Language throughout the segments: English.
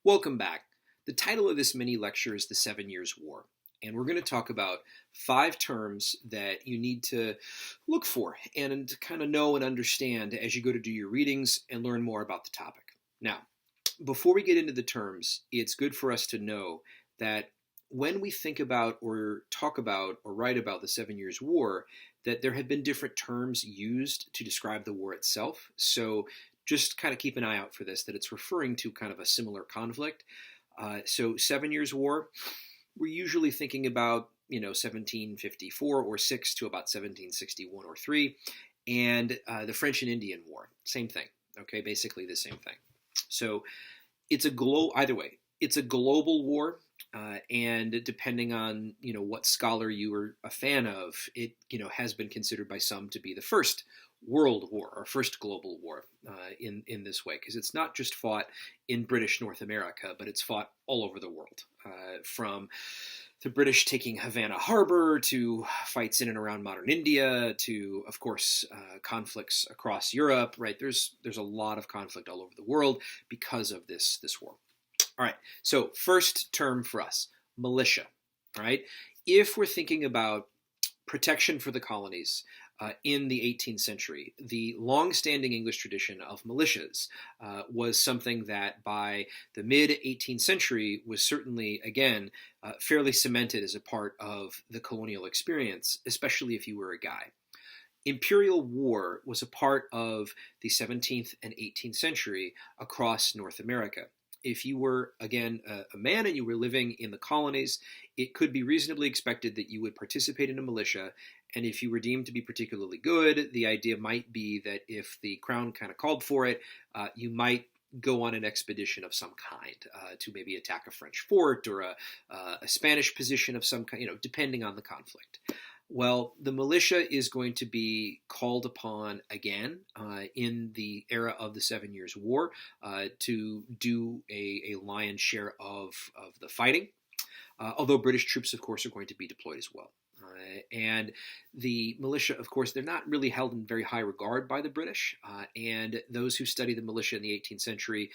Welcome back. The title of this mini lecture is The 7 Years' War, and we're going to talk about 5 terms that you need to look for and kind of know and understand as you go to do your readings and learn more about the topic. Now, before we get into the terms, it's good for us to know that when we think about or talk about or write about the 7 Years' War, that there have been different terms used to describe the war itself. So just kind of keep an eye out for this, that it's referring to kind of a similar conflict. So 7 Years' War, we're usually thinking about, 1754 or 6 to about 1761 or 3. And the French and Indian War, same thing. Okay, basically the same thing. So it's either way, it's a global war. And depending on, what scholar you are a fan of, it, has been considered by some to be the first world war or first global war in this way, because it's not just fought in British North America, but it's fought all over the world, from the British taking Havana Harbor to fights in and around modern India to, of course, conflicts across Europe. Right? There's a lot of conflict all over the world because of this war. All right, so first term for us, militia. All right, if we're thinking about protection for the colonies in the 18th century, the long-standing English tradition of militias was something that by the mid-18th century was certainly, again, fairly cemented as a part of the colonial experience, especially if you were a guy. Imperial war was a part of the 17th and 18th century across North America. If you were, again, a man and you were living in the colonies, it could be reasonably expected that you would participate in a militia. And if you were deemed to be particularly good, the idea might be that if the crown kind of called for it, you might go on an expedition of some kind to maybe attack a French fort or a Spanish position of some kind, depending on the conflict. Well, the militia is going to be called upon again in the era of the 7 Years' War to do a lion's share of the fighting, although British troops, of course, are going to be deployed as well. And the militia, of course, they're not really held in very high regard by the British. And those who study the militia in the 18th century,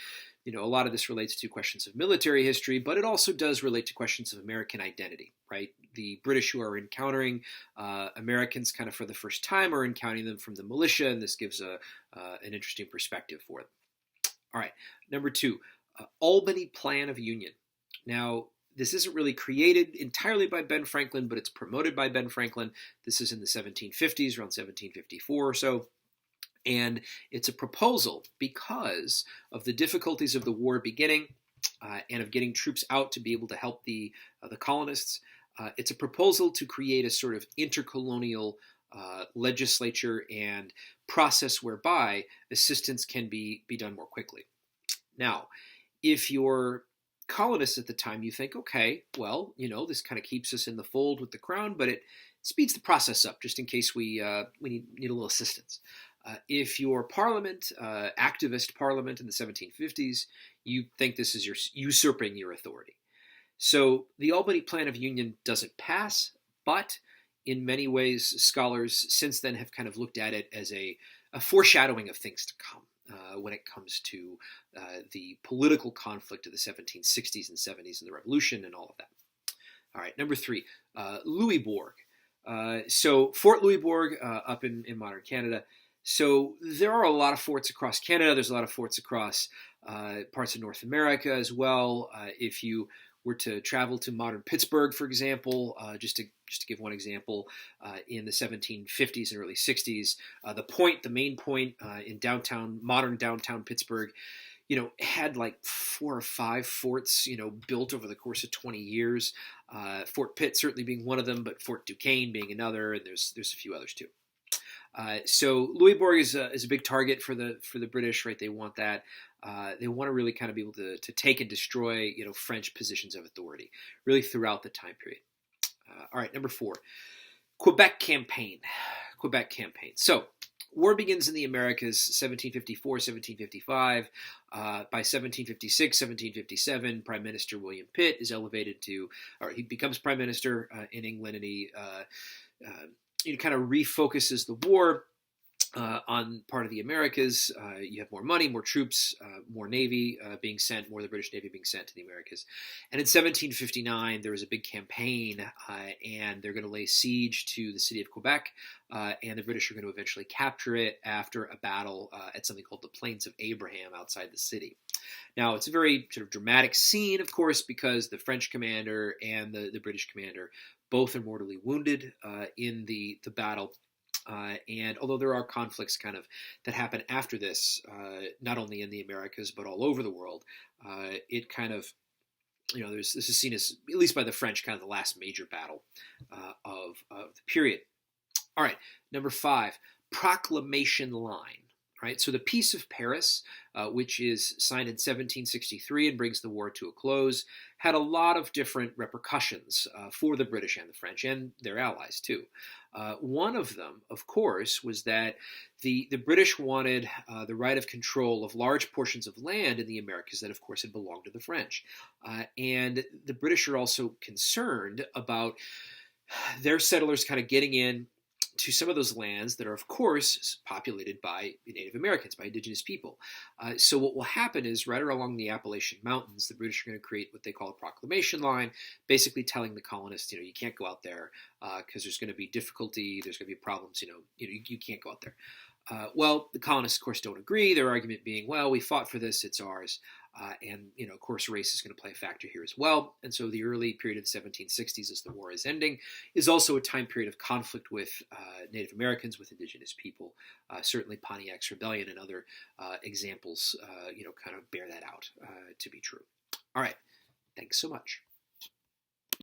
a lot of this relates to questions of military history, but it also does relate to questions of American identity, right? The British who are encountering Americans kind of for the first time are encountering them from the militia, and this gives an interesting perspective for them. All right, number 2, Albany Plan of Union. Now, this isn't really created entirely by Ben Franklin, but it's promoted by Ben Franklin. This is in the 1750s, around 1754 or so. And it's a proposal because of the difficulties of the war beginning and of getting troops out to be able to help the colonists. It's a proposal to create a sort of intercolonial legislature and process whereby assistance can be done more quickly. Now, if you're colonists at the time, you think, okay, well, this kind of keeps us in the fold with the crown, but it speeds the process up just in case we need a little assistance. If your parliament, activist parliament in the 1750s, you think this is usurping your authority. So the Albany Plan of Union doesn't pass, but in many ways, scholars since then have kind of looked at it as a foreshadowing of things to come. When it comes to the political conflict of the 1760s and 70s and the Revolution and all of that. All right, number 3, Louisbourg. So Fort Louisbourg up in modern Canada. So there are a lot of forts across Canada. There's a lot of forts across parts of North America as well. If you were to travel to modern Pittsburgh, for example, just to give one example, in the 1750s and early 60s, the main point in modern downtown Pittsburgh, had like 4 or 5 forts, built over the course of 20 years. Fort Pitt certainly being one of them, but Fort Duquesne being another, and there's a few others too. So Louisbourg is a big target for the British, right? They want that. They want to really kind of be able to take and destroy, French positions of authority, really throughout the time period. All right, number 4, Quebec campaign. Quebec campaign. So war begins in the Americas 1754, 1755. By 1756, 1757, Prime Minister William Pitt is he becomes Prime Minister in England, and he kind of refocuses the war on part of the Americas. You have more money, more troops, more Navy being sent, more of the British Navy being sent to the Americas. And in 1759, there was a big campaign, and they're going to lay siege to the city of Quebec, and the British are going to eventually capture it after a battle at something called the Plains of Abraham outside the city. Now, it's a very sort of dramatic scene, of course, because the French commander and the British commander both are mortally wounded in the battle. And although there are conflicts kind of that happen after this, not only in the Americas but all over the world, it kind of, this is seen as, at least by the French, kind of the last major battle of the period. All right, number 5, proclamation line. Right, so the Peace of Paris, which is signed in 1763 and brings the war to a close, had a lot of different repercussions for the British and the French and their allies too. One of them, of course, was that the British wanted the right of control of large portions of land in the Americas that, of course, had belonged to the French. And the British are also concerned about their settlers kind of getting in to some of those lands that are, of course, populated by Native Americans, by indigenous people. So what will happen is, right along the Appalachian Mountains, the British are going to create what they call a proclamation line, basically telling the colonists, you can't go out there because there's going to be difficulty, there's going to be problems, you can't go out there. Well, the colonists, of course, don't agree. Their argument being, well, we fought for this, it's ours. And, of course, race is going to play a factor here as well. And so the early period of the 1760s, as the war is ending, is also a time period of conflict with Native Americans, with indigenous people. Certainly Pontiac's Rebellion and other examples, kind of bear that out to be true. All right. Thanks so much.